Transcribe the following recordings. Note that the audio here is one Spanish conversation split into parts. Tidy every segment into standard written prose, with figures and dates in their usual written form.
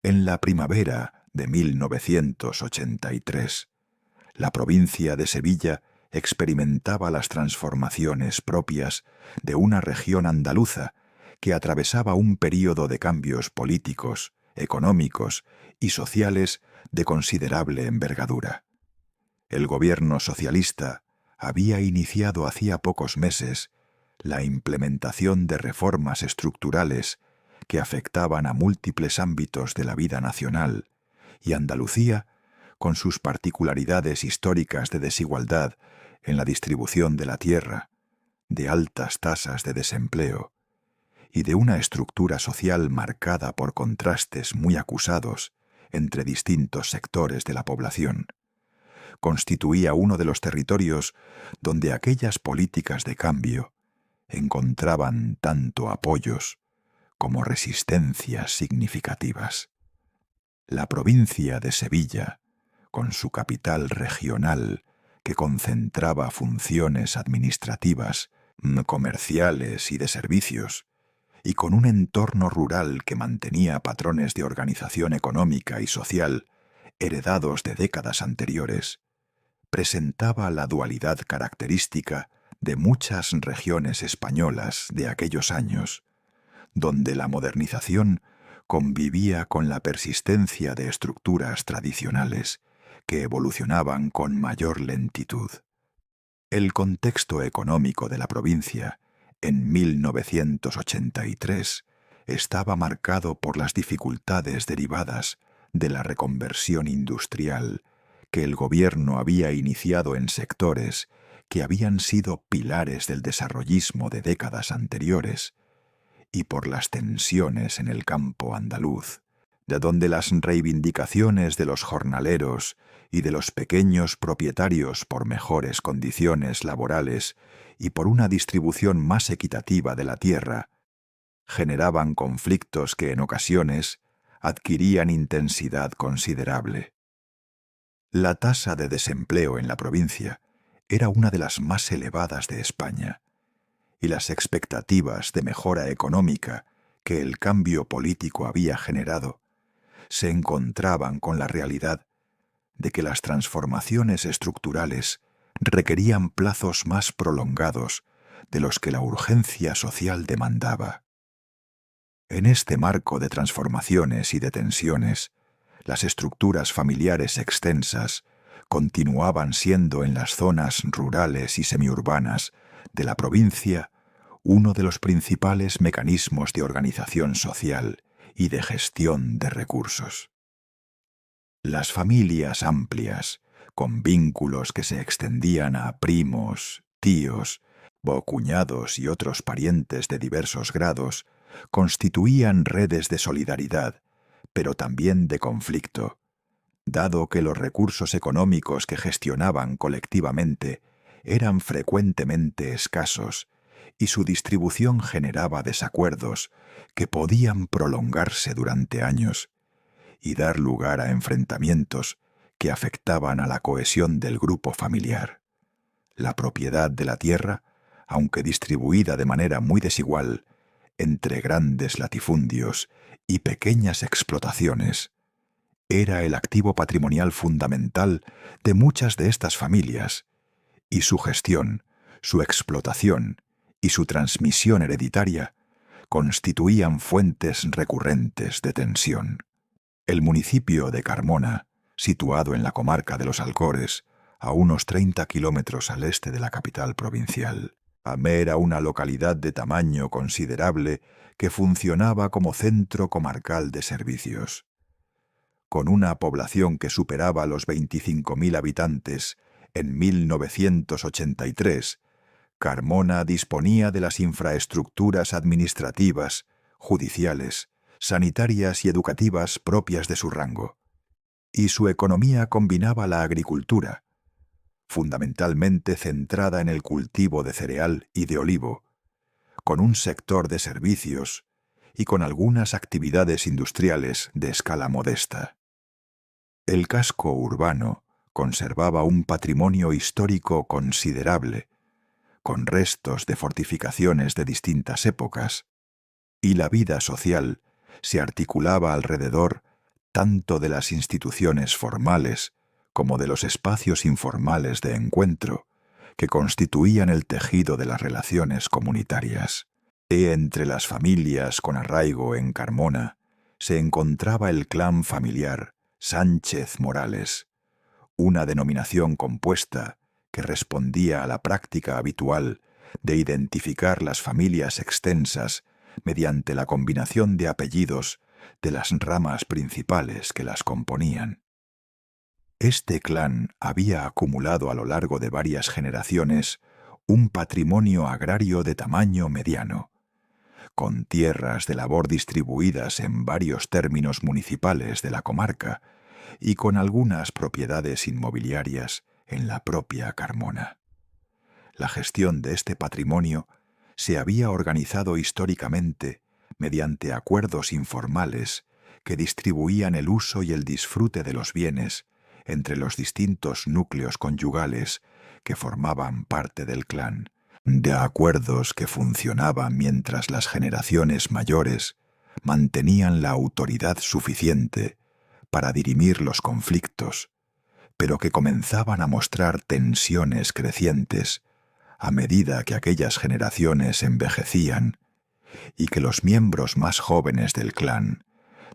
En la primavera de 1983, la provincia de Sevilla experimentaba las transformaciones propias de una región andaluza que atravesaba un período de cambios políticos, económicos y sociales de considerable envergadura. El gobierno socialista había iniciado hacía pocos meses la implementación de reformas estructurales que afectaban a múltiples ámbitos de la vida nacional, y Andalucía, con sus particularidades históricas de desigualdad en la distribución de la tierra, de altas tasas de desempleo y de una estructura social marcada por contrastes muy acusados entre distintos sectores de la población, constituía uno de los territorios donde aquellas políticas de cambio encontraban tanto apoyos como resistencias significativas. La provincia de Sevilla, con su capital regional que concentraba funciones administrativas, comerciales y de servicios, y con un entorno rural que mantenía patrones de organización económica y social heredados de décadas anteriores, presentaba la dualidad característica de muchas regiones españolas de aquellos años, donde la modernización convivía con la persistencia de estructuras tradicionales que evolucionaban con mayor lentitud. El contexto económico de la provincia en 1983 estaba marcado por las dificultades derivadas de la reconversión industrial que el gobierno había iniciado en sectores que habían sido pilares del desarrollismo de décadas anteriores, y por las tensiones en el campo andaluz, de donde las reivindicaciones de los jornaleros y de los pequeños propietarios por mejores condiciones laborales y por una distribución más equitativa de la tierra generaban conflictos que en ocasiones adquirían intensidad considerable. La tasa de desempleo en la provincia era una de las más elevadas de España, y las expectativas de mejora económica que el cambio político había generado se encontraban con la realidad de que las transformaciones estructurales requerían plazos más prolongados de los que la urgencia social demandaba. En este marco de transformaciones y de tensiones, las estructuras familiares extensas continuaban siendo en las zonas rurales y semiurbanas de la provincia uno de los principales mecanismos de organización social y de gestión de recursos. Las familias amplias, con vínculos que se extendían a primos, tíos, cuñados y otros parientes de diversos grados, constituían redes de solidaridad, pero también de conflicto, dado que los recursos económicos que gestionaban colectivamente eran frecuentemente escasos y su distribución generaba desacuerdos que podían prolongarse durante años y dar lugar a enfrentamientos que afectaban a la cohesión del grupo familiar. La propiedad de la tierra, aunque distribuida de manera muy desigual entre grandes latifundios y pequeñas explotaciones, era el activo patrimonial fundamental de muchas de estas familias, y su gestión, su explotación y su transmisión hereditaria constituían fuentes recurrentes de tensión. El municipio de Carmona, situado en la comarca de los Alcores, a unos 30 kilómetros al este de la capital provincial, era una localidad de tamaño considerable que funcionaba como centro comarcal de servicios. Con una población que superaba los 25.000 habitantes en 1983, Carmona disponía de las infraestructuras administrativas, judiciales, sanitarias y educativas propias de su rango, y su economía combinaba la agricultura, fundamentalmente centrada en el cultivo de cereal y de olivo, con un sector de servicios y con algunas actividades industriales de escala modesta. El casco urbano conservaba un patrimonio histórico considerable, con restos de fortificaciones de distintas épocas, y la vida social se articulaba alrededor tanto de las instituciones formales como de los espacios informales de encuentro que constituían el tejido de las relaciones comunitarias. Entre las familias con arraigo en Carmona se encontraba el clan familiar Sánchez Morales, una denominación compuesta que respondía a la práctica habitual de identificar las familias extensas mediante la combinación de apellidos de las ramas principales que las componían. Este clan había acumulado a lo largo de varias generaciones un patrimonio agrario de tamaño mediano, con tierras de labor distribuidas en varios términos municipales de la comarca y con algunas propiedades inmobiliarias en la propia Carmona. La gestión de este patrimonio se había organizado históricamente mediante acuerdos informales que distribuían el uso y el disfrute de los bienes entre los distintos núcleos conyugales que formaban parte del clan, de acuerdos que funcionaban mientras las generaciones mayores mantenían la autoridad suficiente para dirimir los conflictos, pero que comenzaban a mostrar tensiones crecientes a medida que aquellas generaciones envejecían y que los miembros más jóvenes del clan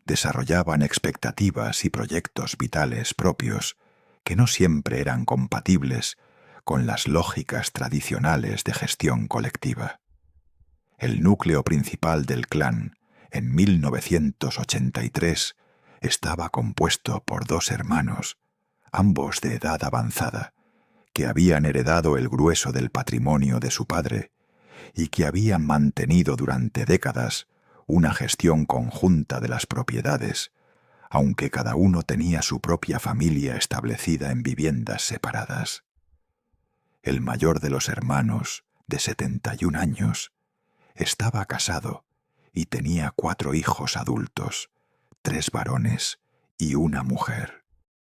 desarrollaban expectativas y proyectos vitales propios que no siempre eran compatibles con las lógicas tradicionales de gestión colectiva. El núcleo principal del clan, en 1983, estaba compuesto por 2 hermanos, ambos de edad avanzada, que habían heredado el grueso del patrimonio de su padre y que habían mantenido durante décadas una gestión conjunta de las propiedades, aunque cada uno tenía su propia familia establecida en viviendas separadas. El mayor de los hermanos, de 71 años, estaba casado y tenía 4 hijos adultos, 3 varones y una mujer.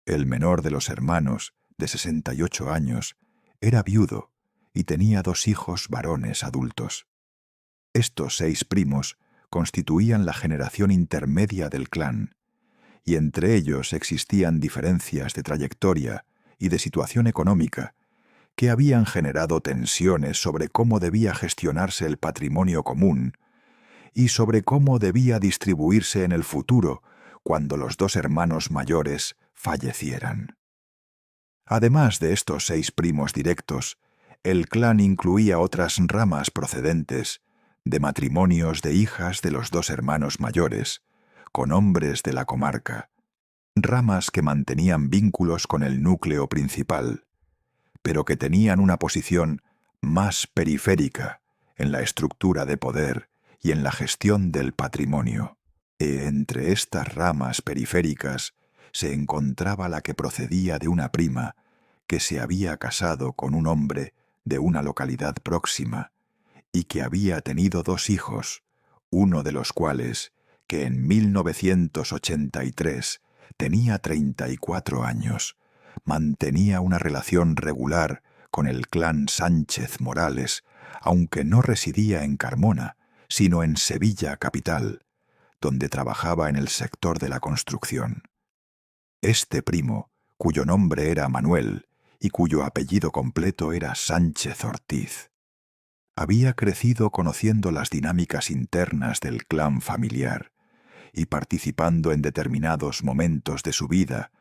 El menor de los hermanos, de 68 años, era viudo y tenía 2 hijos varones adultos. Estos 6 primos constituían la generación intermedia del clan, y entre ellos existían diferencias de trayectoria y de situación económica que habían generado tensiones sobre cómo debía gestionarse el patrimonio común y sobre cómo debía distribuirse en el futuro cuando los 2 hermanos mayores fallecieran. Además de estos 6 primos directos, el clan incluía otras ramas procedentes de matrimonios de hijas de los 2 hermanos mayores, con hombres de la comarca, ramas que mantenían vínculos con el núcleo principal, pero que tenían una posición más periférica en la estructura de poder y en la gestión del patrimonio. Entre estas ramas periféricas se encontraba la que procedía de una prima que se había casado con un hombre de una localidad próxima y que había tenido 2 hijos, uno de los cuales, que en 1983 tenía 34 años, mantenía una relación regular con el clan Sánchez Morales, aunque no residía en Carmona, sino en Sevilla capital, donde trabajaba en el sector de la construcción. Este primo, cuyo nombre era Manuel y cuyo apellido completo era Sánchez Ortiz, había crecido conociendo las dinámicas internas del clan familiar y participando en determinados momentos de su vida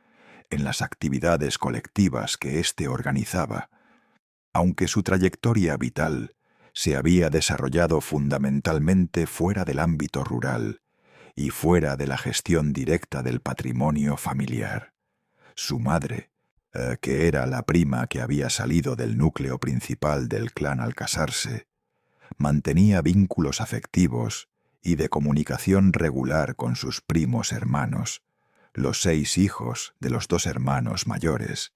en las actividades colectivas que éste organizaba, aunque su trayectoria vital se había desarrollado fundamentalmente fuera del ámbito rural y fuera de la gestión directa del patrimonio familiar. Su madre, que era la prima que había salido del núcleo principal del clan al casarse, mantenía vínculos afectivos y de comunicación regular con sus primos hermanos, los 6 hijos de los 2 hermanos mayores,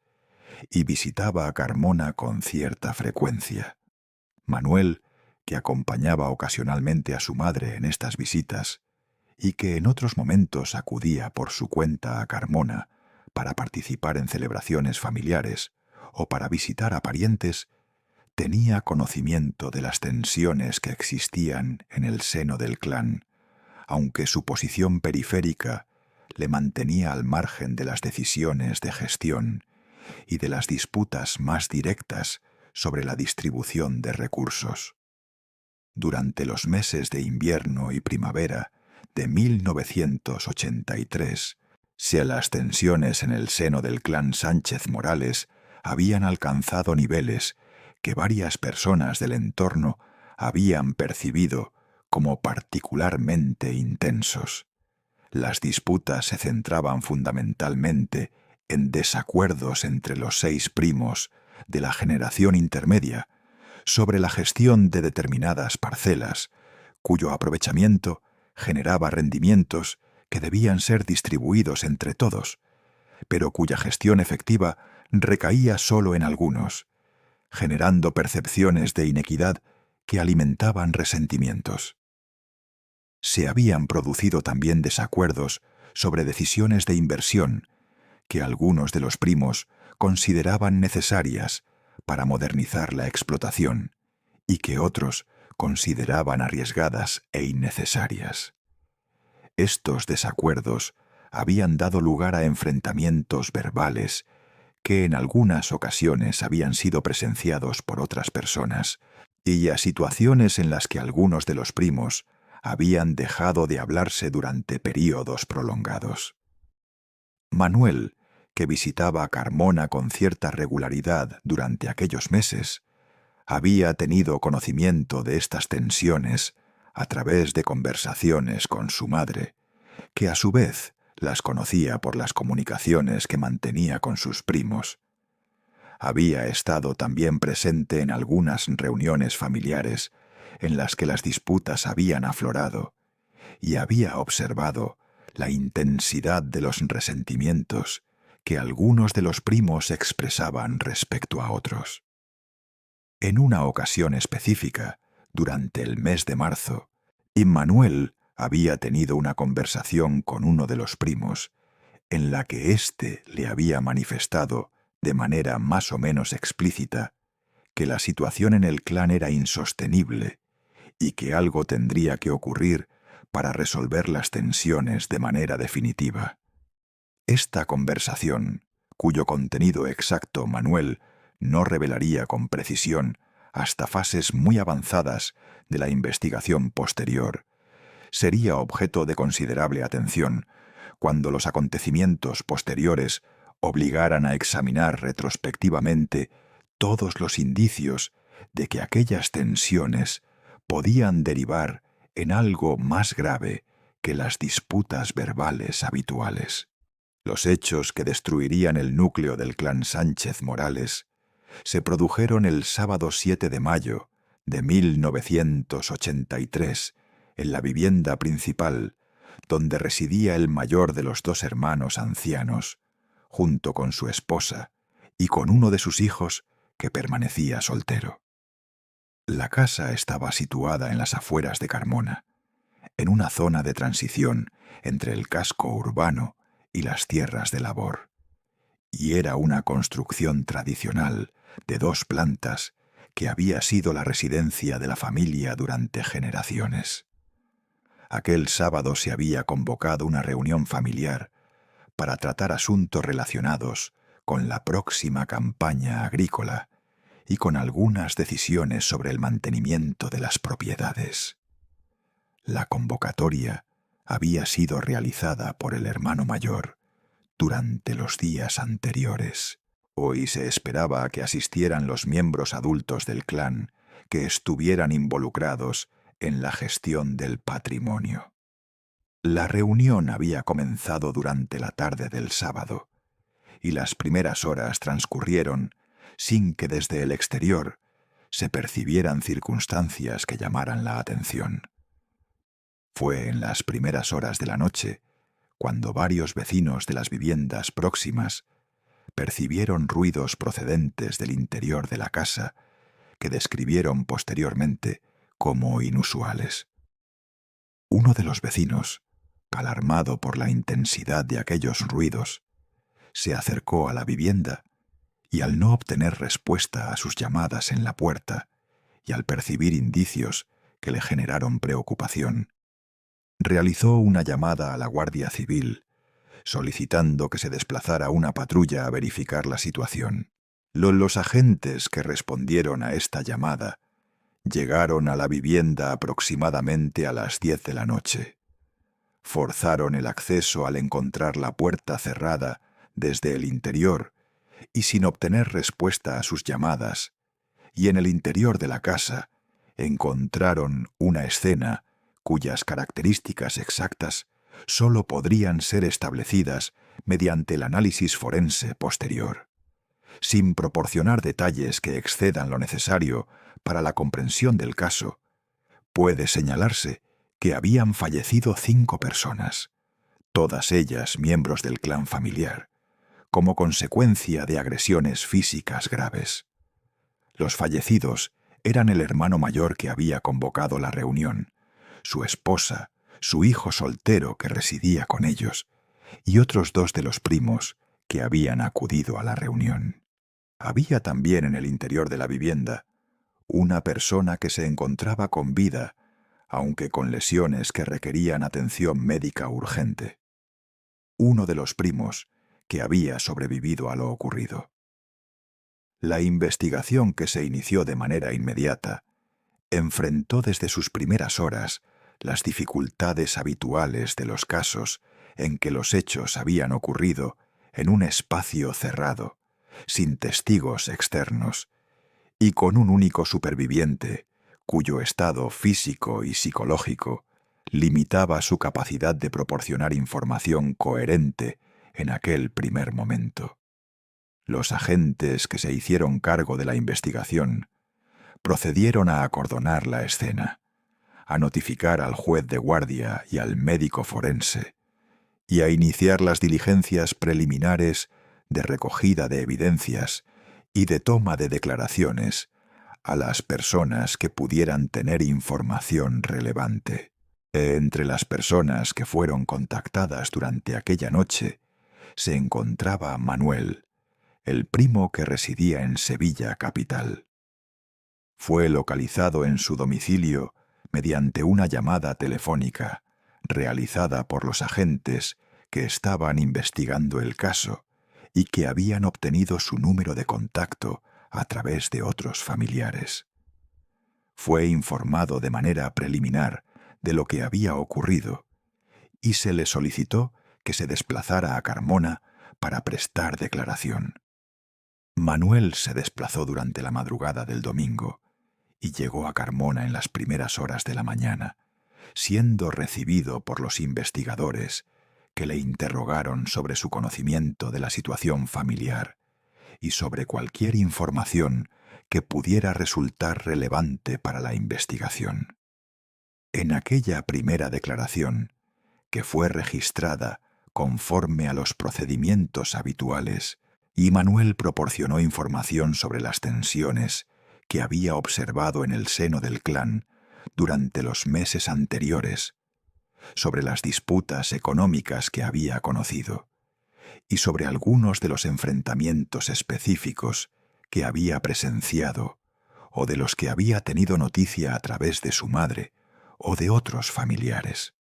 y visitaba a Carmona con cierta frecuencia. Manuel, que acompañaba ocasionalmente a su madre en estas visitas, y que en otros momentos acudía por su cuenta a Carmona para participar en celebraciones familiares o para visitar a parientes, tenía conocimiento de las tensiones que existían en el seno del clan, aunque su posición periférica le mantenía al margen de las decisiones de gestión y de las disputas más directas sobre la distribución de recursos. Durante los meses de invierno y primavera de 1983, las tensiones en el seno del clan Sánchez Morales habían alcanzado niveles que varias personas del entorno habían percibido como particularmente intensos. Las disputas se centraban fundamentalmente en desacuerdos entre los 6 primos de la generación intermedia sobre la gestión de determinadas parcelas, cuyo aprovechamiento generaba rendimientos que debían ser distribuidos entre todos, pero cuya gestión efectiva recaía solo en algunos, generando percepciones de inequidad que alimentaban resentimientos. Se habían producido también desacuerdos sobre decisiones de inversión que algunos de los primos consideraban necesarias para modernizar la explotación y que otros consideraban arriesgadas e innecesarias. Estos desacuerdos habían dado lugar a enfrentamientos verbales que en algunas ocasiones habían sido presenciados por otras personas y a situaciones en las que algunos de los primos habían dejado de hablarse durante períodos prolongados. Manuel, que visitaba a Carmona con cierta regularidad durante aquellos meses, había tenido conocimiento de estas tensiones a través de conversaciones con su madre, que a su vez las conocía por las comunicaciones que mantenía con sus primos. Había estado también presente en algunas reuniones familiares en las que las disputas habían aflorado y había observado la intensidad de los resentimientos que algunos de los primos expresaban respecto a otros. En una ocasión específica, durante el mes de marzo, Immanuel había tenido una conversación con uno de los primos, en la que éste le había manifestado, de manera más o menos explícita, que la situación en el clan era insostenible y que algo tendría que ocurrir para resolver las tensiones de manera definitiva. Esta conversación, cuyo contenido exacto Manuel no revelaría con precisión hasta fases muy avanzadas de la investigación posterior, sería objeto de considerable atención cuando los acontecimientos posteriores obligaran a examinar retrospectivamente todos los indicios de que aquellas tensiones podían derivar en algo más grave que las disputas verbales habituales. Los hechos que destruirían el núcleo del clan Sánchez Morales se produjeron el sábado 7 de mayo de 1983 en la vivienda principal, donde residía el mayor de los 2 hermanos ancianos, junto con su esposa y con uno de sus hijos que permanecía soltero. La casa estaba situada en las afueras de Carmona, en una zona de transición entre el casco urbano y las tierras de labor, y era una construcción tradicional de 2 plantas que había sido la residencia de la familia durante generaciones. Aquel sábado se había convocado una reunión familiar para tratar asuntos relacionados con la próxima campaña agrícola y con algunas decisiones sobre el mantenimiento de las propiedades. La convocatoria había sido realizada por el hermano mayor durante los días anteriores. Hoy se esperaba a que asistieran los miembros adultos del clan que estuvieran involucrados en la gestión del patrimonio. La reunión había comenzado durante la tarde del sábado, y las primeras horas transcurrieron sin que desde el exterior se percibieran circunstancias que llamaran la atención. Fue en las primeras horas de la noche cuando varios vecinos de las viviendas próximas percibieron ruidos procedentes del interior de la casa que describieron posteriormente como inusuales. Uno de los vecinos, alarmado por la intensidad de aquellos ruidos, se acercó a la vivienda y al no obtener respuesta a sus llamadas en la puerta y al percibir indicios que le generaron preocupación, realizó una llamada a la Guardia Civil, solicitando que se desplazara una patrulla a verificar la situación. Los agentes que respondieron a esta llamada llegaron a la vivienda aproximadamente a las 10 de la noche. Forzaron el acceso al encontrar la puerta cerrada desde el interior y sin obtener respuesta a sus llamadas, y en el interior de la casa encontraron una escena cuyas características exactas sólo podrían ser establecidas mediante el análisis forense posterior. Sin proporcionar detalles que excedan lo necesario para la comprensión del caso, puede señalarse que habían fallecido 5 personas, todas ellas miembros del clan familiar, como consecuencia de agresiones físicas graves. Los fallecidos eran el hermano mayor que había convocado la reunión, su esposa, su hijo soltero que residía con ellos, y otros 2 de los primos que habían acudido a la reunión. Había también en el interior de la vivienda una persona que se encontraba con vida, aunque con lesiones que requerían atención médica urgente. Uno de los primos que había sobrevivido a lo ocurrido. La investigación, que se inició de manera inmediata, enfrentó desde sus primeras horas las dificultades habituales de los casos en que los hechos habían ocurrido en un espacio cerrado, sin testigos externos, y con un único superviviente, cuyo estado físico y psicológico limitaba su capacidad de proporcionar información coherente en aquel primer momento. Los agentes que se hicieron cargo de la investigación procedieron a acordonar la escena, a notificar al juez de guardia y al médico forense, y a iniciar las diligencias preliminares de recogida de evidencias y de toma de declaraciones a las personas que pudieran tener información relevante. Entre las personas que fueron contactadas durante aquella noche se encontraba Manuel, el primo que residía en Sevilla capital. Fue localizado en su domicilio mediante una llamada telefónica realizada por los agentes que estaban investigando el caso y que habían obtenido su número de contacto a través de otros familiares. Fue informado de manera preliminar de lo que había ocurrido y se le solicitó que se desplazara a Carmona para prestar declaración. Manuel se desplazó durante la madrugada del domingo y llegó a Carmona en las primeras horas de la mañana, siendo recibido por los investigadores que le interrogaron sobre su conocimiento de la situación familiar y sobre cualquier información que pudiera resultar relevante para la investigación. En aquella primera declaración, que fue registrada conforme a los procedimientos habituales, y Manuel proporcionó información sobre las tensiones que había observado en el seno del clan durante los meses anteriores, sobre las disputas económicas que había conocido, y sobre algunos de los enfrentamientos específicos que había presenciado o de los que había tenido noticia a través de su madre o de otros familiares.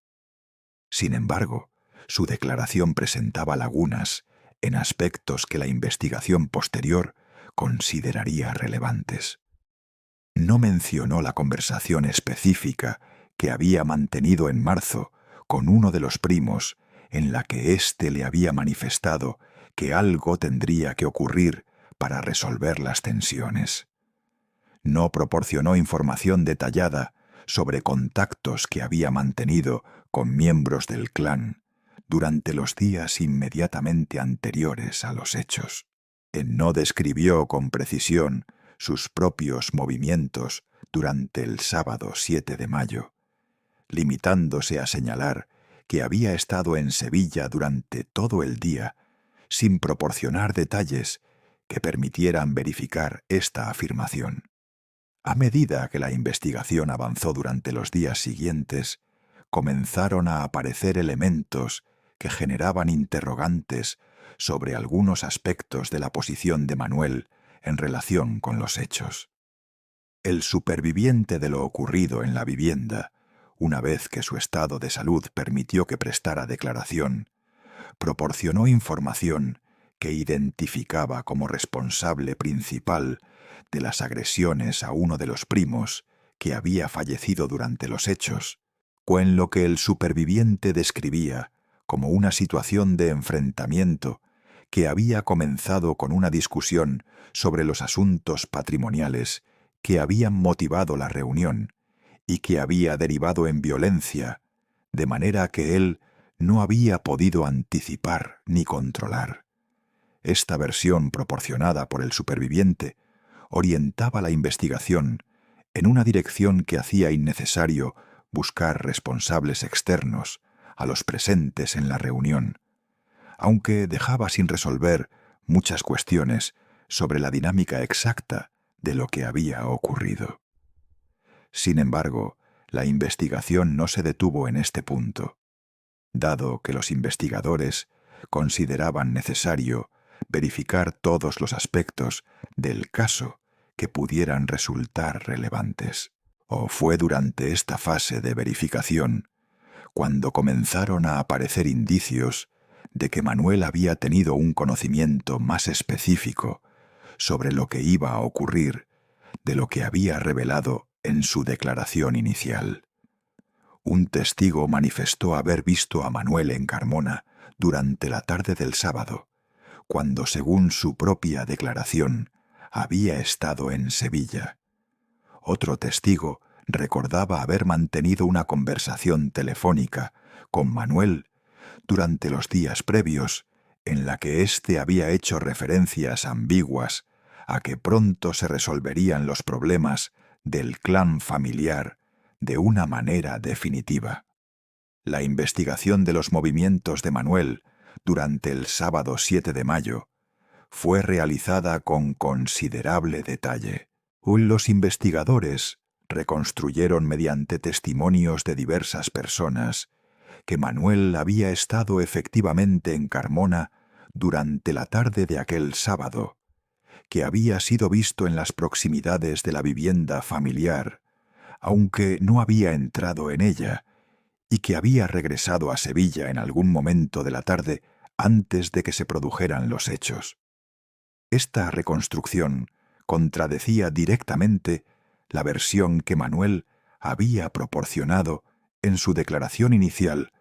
Sin embargo, su declaración presentaba lagunas en aspectos que la investigación posterior consideraría relevantes. No mencionó la conversación específica que había mantenido en marzo con uno de los primos, en la que éste le había manifestado que algo tendría que ocurrir para resolver las tensiones. No proporcionó información detallada sobre contactos que había mantenido con miembros del clan durante los días inmediatamente anteriores a los hechos. No describió con precisión sus propios movimientos durante el sábado 7 de mayo, limitándose a señalar que había estado en Sevilla durante todo el día, sin proporcionar detalles que permitieran verificar esta afirmación. A medida que la investigación avanzó durante los días siguientes, comenzaron a aparecer elementos que generaban interrogantes sobre algunos aspectos de la posición de Manuel en relación con los hechos. El superviviente de lo ocurrido en la vivienda, una vez que su estado de salud permitió que prestara declaración, proporcionó información que identificaba como responsable principal de las agresiones a uno de los primos que había fallecido durante los hechos, o en lo que el superviviente describía como una situación de enfrentamiento que había comenzado con una discusión sobre los asuntos patrimoniales que habían motivado la reunión y que había derivado en violencia, de manera que él no había podido anticipar ni controlar. Esta versión proporcionada por el superviviente orientaba la investigación en una dirección que hacía innecesario buscar responsables externos a los presentes en la reunión, aunque dejaba sin resolver muchas cuestiones sobre la dinámica exacta de lo que había ocurrido. Sin embargo, la investigación no se detuvo en este punto, dado que los investigadores consideraban necesario verificar todos los aspectos del caso que pudieran resultar relevantes. O fue durante esta fase de verificación cuando comenzaron a aparecer indicios de que Manuel había tenido un conocimiento más específico sobre lo que iba a ocurrir de lo que había revelado en su declaración inicial. Un testigo manifestó haber visto a Manuel en Carmona durante la tarde del sábado, cuando, según su propia declaración, había estado en Sevilla. Otro testigo recordaba haber mantenido una conversación telefónica con Manuel durante los días previos, en la que éste había hecho referencias ambiguas a que pronto se resolverían los problemas del clan familiar de una manera definitiva. La investigación de los movimientos de Manuel durante el sábado 7 de mayo fue realizada con considerable detalle. Los investigadores reconstruyeron mediante testimonios de diversas personas que Manuel había estado efectivamente en Carmona durante la tarde de aquel sábado, que había sido visto en las proximidades de la vivienda familiar, aunque no había entrado en ella, y que había regresado a Sevilla en algún momento de la tarde antes de que se produjeran los hechos. Esta reconstrucción contradecía directamente la versión que Manuel había proporcionado en su declaración inicial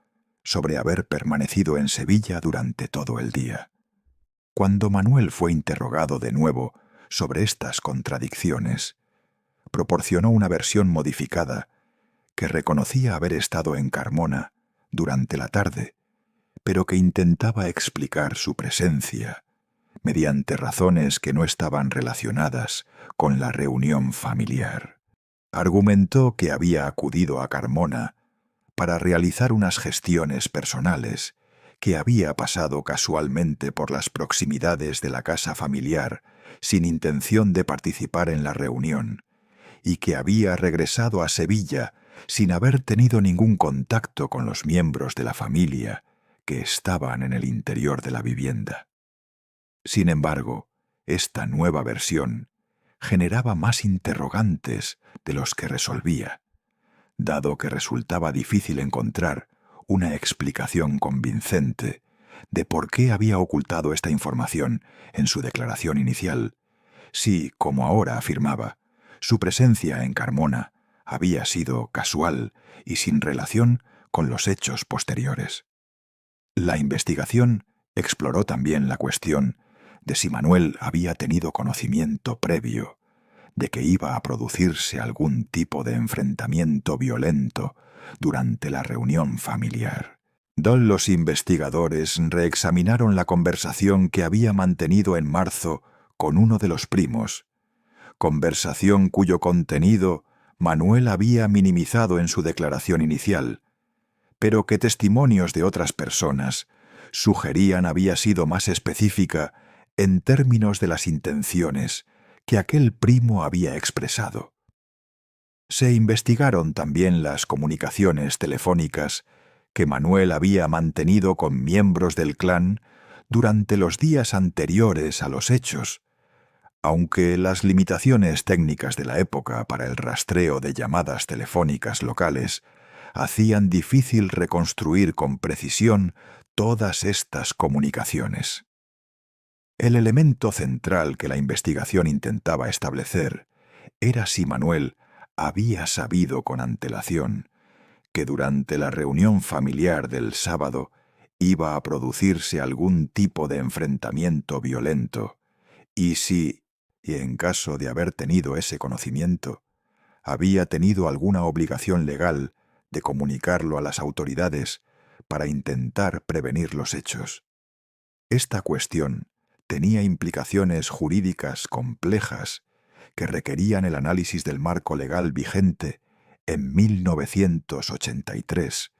sobre haber permanecido en Sevilla durante todo el día. Cuando Manuel fue interrogado de nuevo sobre estas contradicciones, proporcionó una versión modificada que reconocía haber estado en Carmona durante la tarde, pero que intentaba explicar su presencia mediante razones que no estaban relacionadas con la reunión familiar. Argumentó que había acudido a Carmona para realizar unas gestiones personales, que había pasado casualmente por las proximidades de la casa familiar sin intención de participar en la reunión, y que había regresado a Sevilla sin haber tenido ningún contacto con los miembros de la familia que estaban en el interior de la vivienda. Sin embargo, esta nueva versión generaba más interrogantes de los que resolvía, dado que resultaba difícil encontrar una explicación convincente de por qué había ocultado esta información en su declaración inicial, si, como ahora afirmaba, su presencia en Carmona había sido casual y sin relación con los hechos posteriores. La investigación exploró también la cuestión de si Manuel había tenido conocimiento previo de que iba a producirse algún tipo de enfrentamiento violento durante la reunión familiar. Los investigadores reexaminaron la conversación que había mantenido en marzo con uno de los primos, conversación cuyo contenido Manuel había minimizado en su declaración inicial, pero que testimonios de otras personas sugerían había sido más específica en términos de las intenciones que aquel primo había expresado. Se investigaron también las comunicaciones telefónicas que Manuel había mantenido con miembros del clan durante los días anteriores a los hechos, aunque las limitaciones técnicas de la época para el rastreo de llamadas telefónicas locales hacían difícil reconstruir con precisión todas estas comunicaciones. El elemento central que la investigación intentaba establecer era si Manuel había sabido con antelación que durante la reunión familiar del sábado iba a producirse algún tipo de enfrentamiento violento, y si, y en caso de haber tenido ese conocimiento, había tenido alguna obligación legal de comunicarlo a las autoridades para intentar prevenir los hechos. Esta cuestión tenía implicaciones jurídicas complejas que requerían el análisis del marco legal vigente en 1983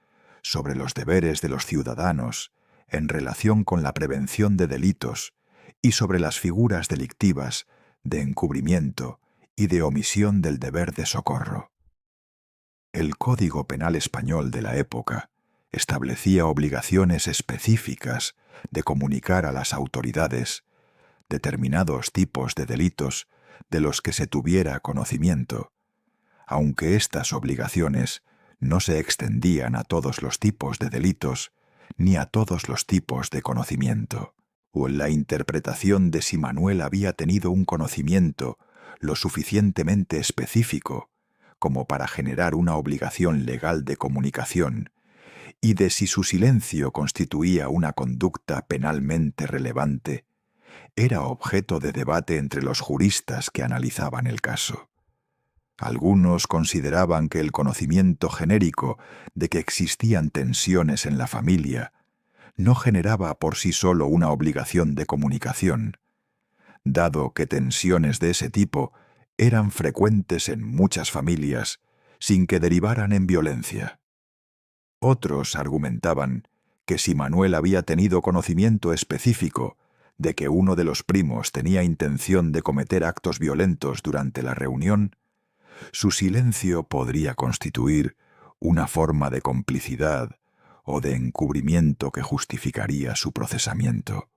sobre los deberes de los ciudadanos en relación con la prevención de delitos y sobre las figuras delictivas de encubrimiento y de omisión del deber de socorro. El Código Penal español de la época establecía obligaciones específicas de comunicar a las autoridades determinados tipos de delitos de los que se tuviera conocimiento, aunque estas obligaciones no se extendían a todos los tipos de delitos ni a todos los tipos de conocimiento, o en la interpretación de si Manuel había tenido un conocimiento lo suficientemente específico como para generar una obligación legal de comunicación, y de si su silencio constituía una conducta penalmente relevante, era objeto de debate entre los juristas que analizaban el caso. Algunos consideraban que el conocimiento genérico de que existían tensiones en la familia no generaba por sí solo una obligación de comunicación, dado que tensiones de ese tipo eran frecuentes en muchas familias sin que derivaran en violencia. Otros argumentaban que si Manuel había tenido conocimiento específico de que uno de los primos tenía intención de cometer actos violentos durante la reunión, su silencio podría constituir una forma de complicidad o de encubrimiento que justificaría su procesamiento.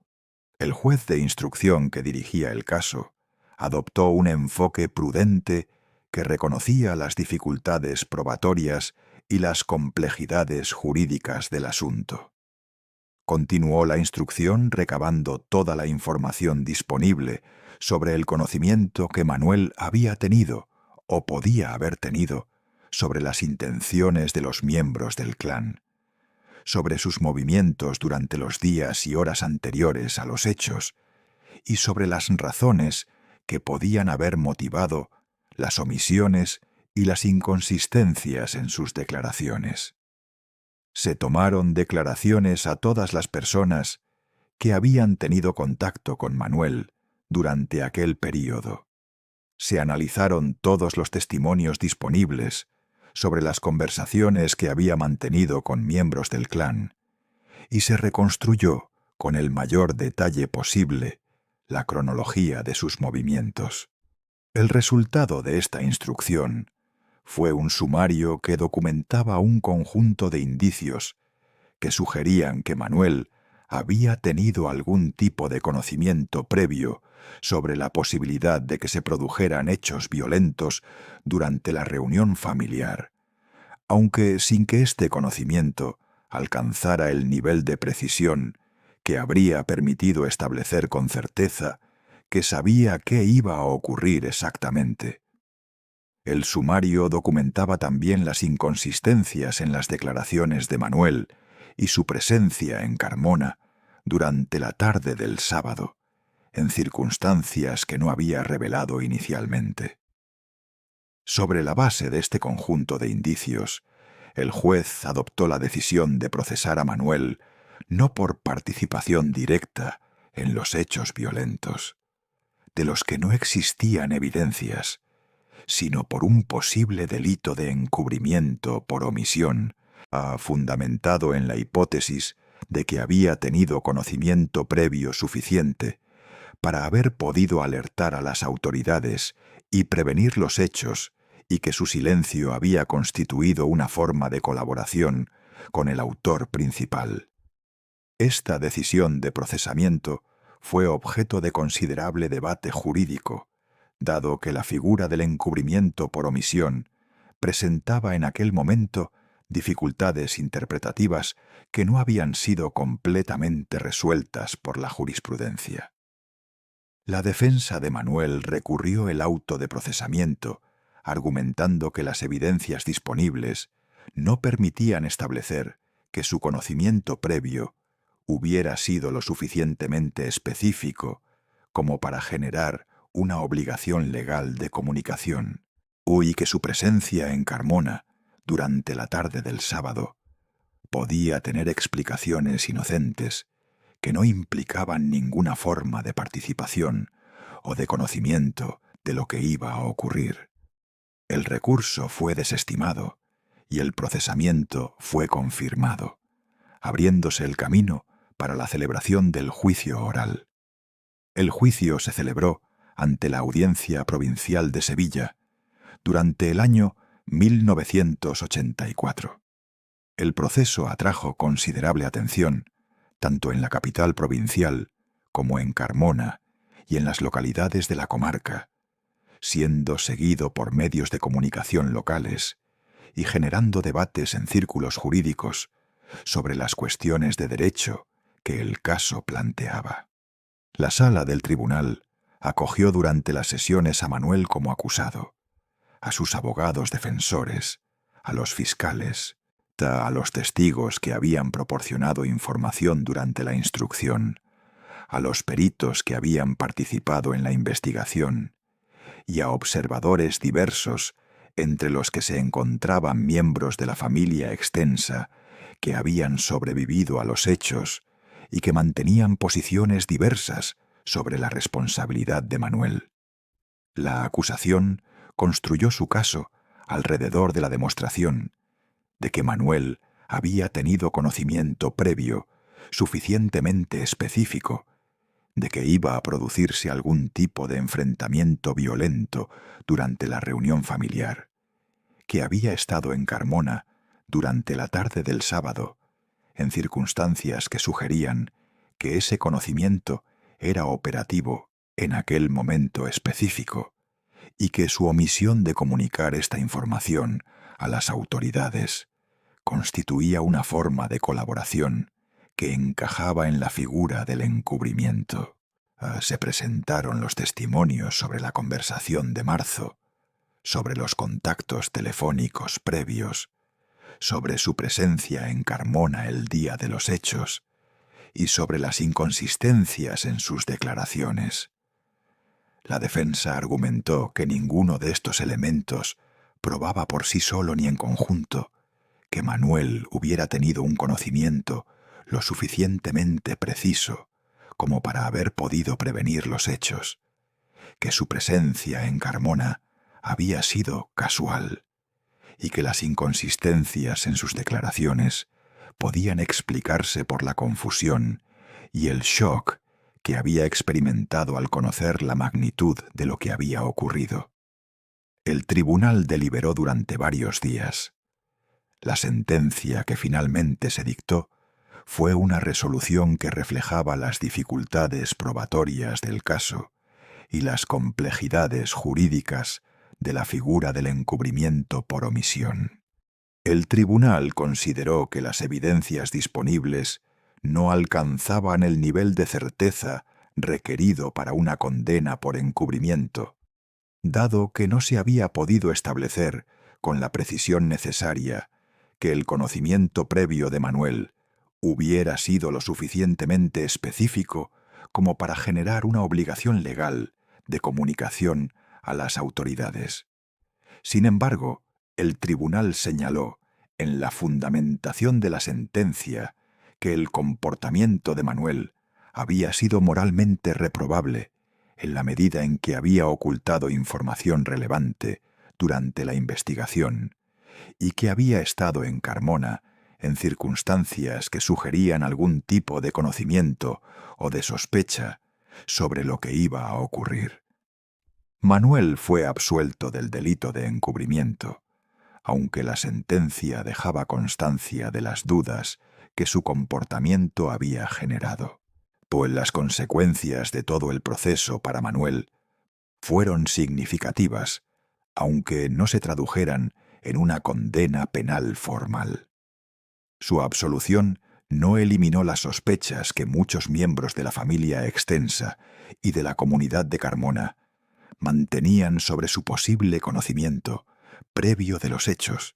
El juez de instrucción que dirigía el caso adoptó un enfoque prudente que reconocía las dificultades probatorias y las complejidades jurídicas del asunto. Continuó la instrucción recabando toda la información disponible sobre el conocimiento que Manuel había tenido o podía haber tenido sobre las intenciones de los miembros del clan, sobre sus movimientos durante los días y horas anteriores a los hechos y sobre las razones que podían haber motivado las omisiones y las inconsistencias en sus declaraciones. Se tomaron declaraciones a todas las personas que habían tenido contacto con Manuel durante aquel período. Se analizaron todos los testimonios disponibles sobre las conversaciones que había mantenido con miembros del clan y se reconstruyó con el mayor detalle posible la cronología de sus movimientos. El resultado de esta instrucción fue un sumario que documentaba un conjunto de indicios que sugerían que Manuel había tenido algún tipo de conocimiento previo sobre la posibilidad de que se produjeran hechos violentos durante la reunión familiar, aunque sin que este conocimiento alcanzara el nivel de precisión que habría permitido establecer con certeza que sabía qué iba a ocurrir exactamente. El sumario documentaba también las inconsistencias en las declaraciones de Manuel y su presencia en Carmona durante la tarde del sábado, en circunstancias que no había revelado inicialmente. Sobre la base de este conjunto de indicios, el juez adoptó la decisión de procesar a Manuel no por participación directa en los hechos violentos, de los que no existían evidencias, sino por un posible delito de encubrimiento por omisión, fundamentado en la hipótesis de que había tenido conocimiento previo suficiente para haber podido alertar a las autoridades y prevenir los hechos y que su silencio había constituido una forma de colaboración con el autor principal. Esta decisión de procesamiento fue objeto de considerable debate jurídico, dado que la figura del encubrimiento por omisión presentaba en aquel momento dificultades interpretativas que no habían sido completamente resueltas por la jurisprudencia. La defensa de Manuel recurrió el auto de procesamiento, argumentando que las evidencias disponibles no permitían establecer que su conocimiento previo hubiera sido lo suficientemente específico como para generar una obligación legal de comunicación, y que su presencia en Carmona durante la tarde del sábado podía tener explicaciones inocentes que no implicaban ninguna forma de participación o de conocimiento de lo que iba a ocurrir. El recurso fue desestimado y el procesamiento fue confirmado, abriéndose el camino para la celebración del juicio oral. El juicio se celebró ante la Audiencia Provincial de Sevilla durante el año 1984. El proceso atrajo considerable atención, tanto en la capital provincial como en Carmona y en las localidades de la comarca, siendo seguido por medios de comunicación locales y generando debates en círculos jurídicos sobre las cuestiones de derecho que el caso planteaba. La sala del tribunal acogió durante las sesiones a Manuel como acusado, a sus abogados defensores, a los fiscales, a los testigos que habían proporcionado información durante la instrucción, a los peritos que habían participado en la investigación y a observadores diversos, entre los que se encontraban miembros de la familia extensa que habían sobrevivido a los hechos y que mantenían posiciones diversas sobre la responsabilidad de Manuel. La acusación construyó su caso alrededor de la demostración de que Manuel había tenido conocimiento previo suficientemente específico de que iba a producirse algún tipo de enfrentamiento violento durante la reunión familiar, que había estado en Carmona durante la tarde del sábado, en circunstancias que sugerían que ese conocimiento era operativo en aquel momento específico, y que su omisión de comunicar esta información a las autoridades constituía una forma de colaboración que encajaba en la figura del encubrimiento. Se presentaron los testimonios sobre la conversación de marzo, sobre los contactos telefónicos previos, sobre su presencia en Carmona el día de los hechos y sobre las inconsistencias en sus declaraciones. La defensa argumentó que ninguno de estos elementos probaba por sí solo ni en conjunto que Manuel hubiera tenido un conocimiento lo suficientemente preciso como para haber podido prevenir los hechos, que su presencia en Carmona había sido casual y que las inconsistencias en sus declaraciones podían explicarse por la confusión y el shock que había experimentado al conocer la magnitud de lo que había ocurrido. El tribunal deliberó durante varios días. La sentencia que finalmente se dictó fue una resolución que reflejaba las dificultades probatorias del caso y las complejidades jurídicas de la figura del encubrimiento por omisión. El tribunal consideró que las evidencias disponibles no alcanzaban el nivel de certeza requerido para una condena por encubrimiento, dado que no se había podido establecer con la precisión necesaria que el conocimiento previo de Manuel hubiera sido lo suficientemente específico como para generar una obligación legal de comunicación a las autoridades. Sin embargo, el tribunal señaló en la fundamentación de la sentencia que el comportamiento de Manuel había sido moralmente reprobable en la medida en que había ocultado información relevante durante la investigación y que había estado en Carmona en circunstancias que sugerían algún tipo de conocimiento o de sospecha sobre lo que iba a ocurrir. Manuel fue absuelto del delito de encubrimiento, aunque la sentencia dejaba constancia de las dudas que su comportamiento había generado, pues las consecuencias de todo el proceso para Manuel fueron significativas, aunque no se tradujeran en una condena penal formal. Su absolución no eliminó las sospechas que muchos miembros de la familia extensa y de la comunidad de Carmona mantenían sobre su posible conocimiento previo de los hechos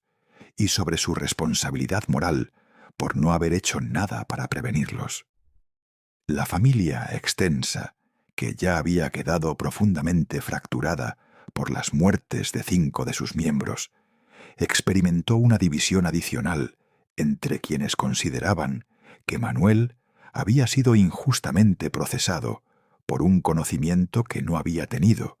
y sobre su responsabilidad moral por no haber hecho nada para prevenirlos. La familia extensa, que ya había quedado profundamente fracturada por las muertes de 5 de sus miembros, experimentó una división adicional entre quienes consideraban que Manuel había sido injustamente procesado por un conocimiento que no había tenido,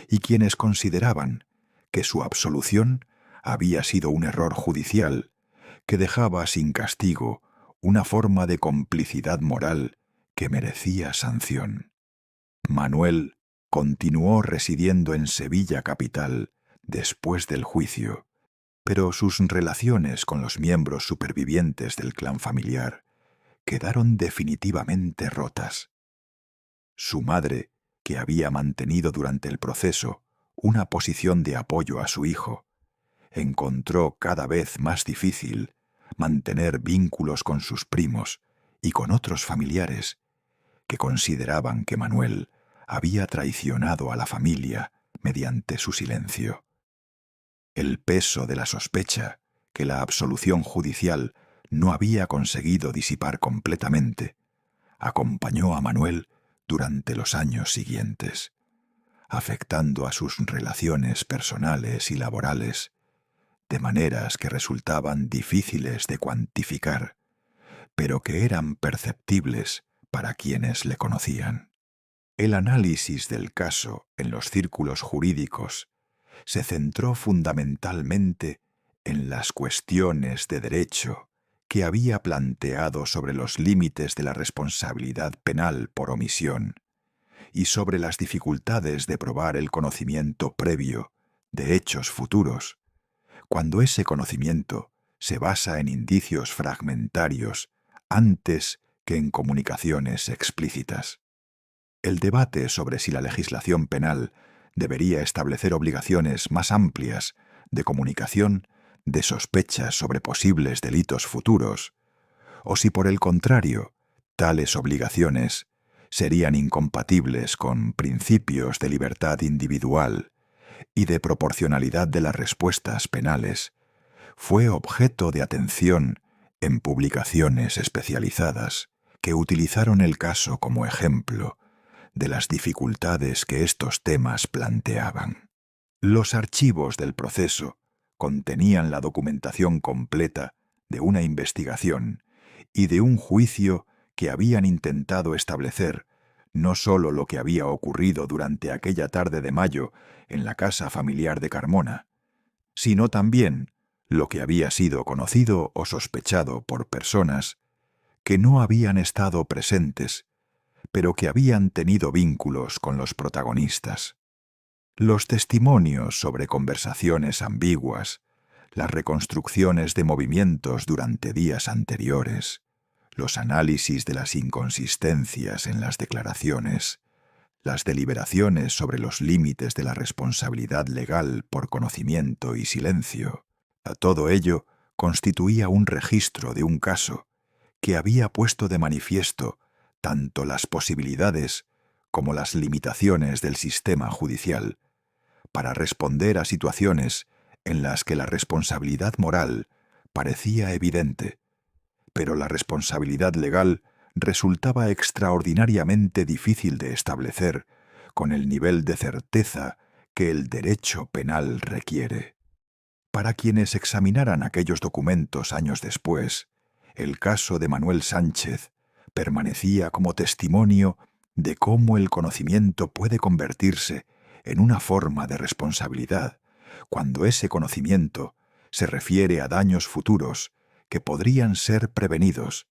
y quienes consideraban que su absolución había sido un error judicial que dejaba sin castigo una forma de complicidad moral que merecía sanción. Manuel continuó residiendo en Sevilla capital después del juicio, pero sus relaciones con los miembros supervivientes del clan familiar quedaron definitivamente rotas. Su madre, que había mantenido durante el proceso una posición de apoyo a su hijo, encontró cada vez más difícil mantener vínculos con sus primos y con otros familiares que consideraban que Manuel había traicionado a la familia mediante su silencio. El peso de la sospecha que la absolución judicial no había conseguido disipar completamente acompañó a Manuel durante los años siguientes, afectando a sus relaciones personales y laborales de maneras que resultaban difíciles de cuantificar, pero que eran perceptibles para quienes le conocían. El análisis del caso en los círculos jurídicos se centró fundamentalmente en las cuestiones de derecho que había planteado sobre los límites de la responsabilidad penal por omisión y sobre las dificultades de probar el conocimiento previo de hechos futuros, cuando ese conocimiento se basa en indicios fragmentarios antes que en comunicaciones explícitas. El debate sobre si la legislación penal debería establecer obligaciones más amplias de comunicación de sospechas sobre posibles delitos futuros, o si por el contrario, tales obligaciones serían incompatibles con principios de libertad individual y de proporcionalidad de las respuestas penales, fue objeto de atención en publicaciones especializadas que utilizaron el caso como ejemplo de las dificultades que estos temas planteaban. Los archivos del proceso contenían la documentación completa de una investigación y de un juicio que habían intentado establecer no sólo lo que había ocurrido durante aquella tarde de mayo en la casa familiar de Carmona, sino también lo que había sido conocido o sospechado por personas que no habían estado presentes, pero que habían tenido vínculos con los protagonistas. Los testimonios sobre conversaciones ambiguas, las reconstrucciones de movimientos durante días anteriores, los análisis de las inconsistencias en las declaraciones, las deliberaciones sobre los límites de la responsabilidad legal por conocimiento y silencio, todo ello constituía un registro de un caso que había puesto de manifiesto tanto las posibilidades como las limitaciones del sistema judicial para responder a situaciones en las que la responsabilidad moral parecía evidente, pero la responsabilidad legal resultaba extraordinariamente difícil de establecer con el nivel de certeza que el derecho penal requiere. Para quienes examinaran aquellos documentos años después, el caso de Manuel Sánchez permanecía como testimonio de cómo el conocimiento puede convertirse en una forma de responsabilidad cuando ese conocimiento se refiere a daños futuros que podrían ser prevenidos,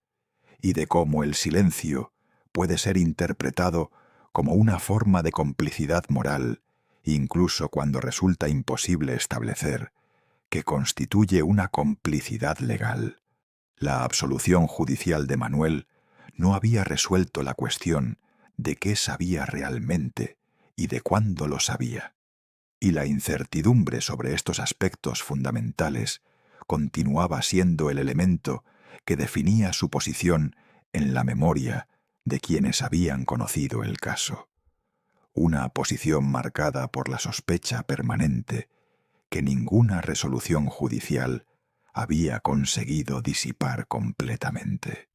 y de cómo el silencio puede ser interpretado como una forma de complicidad moral, incluso cuando resulta imposible establecer que constituye una complicidad legal. La absolución judicial de Manuel no había resuelto la cuestión de qué sabía realmente y de cuándo lo sabía. y la incertidumbre sobre estos aspectos fundamentales continuaba siendo el elemento que definía su posición en la memoria de quienes habían conocido el caso. Una posición marcada por la sospecha permanente que ninguna resolución judicial había conseguido disipar completamente.